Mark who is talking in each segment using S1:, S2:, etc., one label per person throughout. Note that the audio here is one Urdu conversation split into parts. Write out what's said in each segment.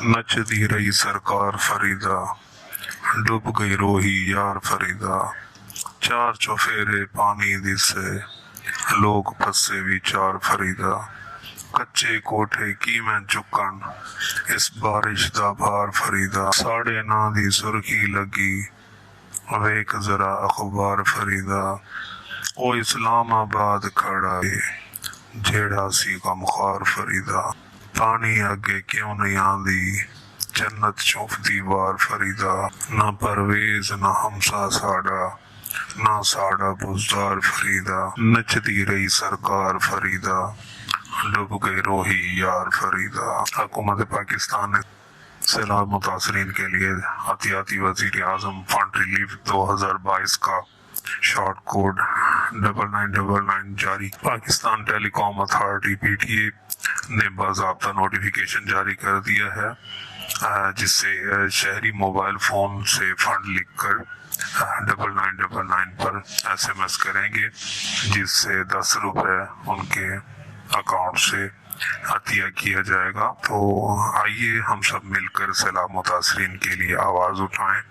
S1: نچتی رہی سرکار فریدا، ڈوب گئی روہی یار فریدا، چار چوفیرے پانی دسے، لوگ پسے وچار فریدا، کچے کوٹھے کی میں چکن، اس بارش دا بھار فریدا، ساڑے نا دی سرخی لگی، ویک ذرا اخبار فریدا، او اسلام آباد کھڑا ہے جیڑا سی غمخوار فریدا، پانی اگے کیوں نہیں آندی جنت چوف دیوار فریدا، نہ پرویز نہ ہمسا ساڑا، نہ ساڑا بزدار فریدا، نچتی رہی سرکار فریدا، ڈوب گئے روہی یار فریدا۔ حکومت پاکستان نے سیلاب متاثرین کے لیے عطیاتی وزیر اعظم فنڈ ریلیف 2022 کا شارٹ کوڈ 9999 جاری۔ پاکستان ٹیلی کام اتھارٹی PTA نے باضابطہ نوٹیفیکیشن جاری کر دیا ہے جس سے شہری موبائل فون سے فنڈ لکھ کر 9999 پر SMS کریں گے، جس سے 10 روپے ان کے اکاؤنٹ سے عطیہ کیا جائے گا۔ تو آئیے ہم سب مل کر سیلاب متاثرین کے لیے آواز اٹھائیں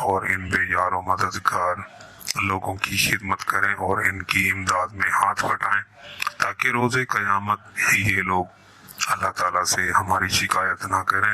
S1: اور ان بے یار و مددگار لوگوں کی خدمت کریں اور ان کی امداد میں ہاتھ بٹائیں تاکہ روز قیامت یہ لوگ اللہ تعالیٰ سے ہماری شکایت نہ کریں۔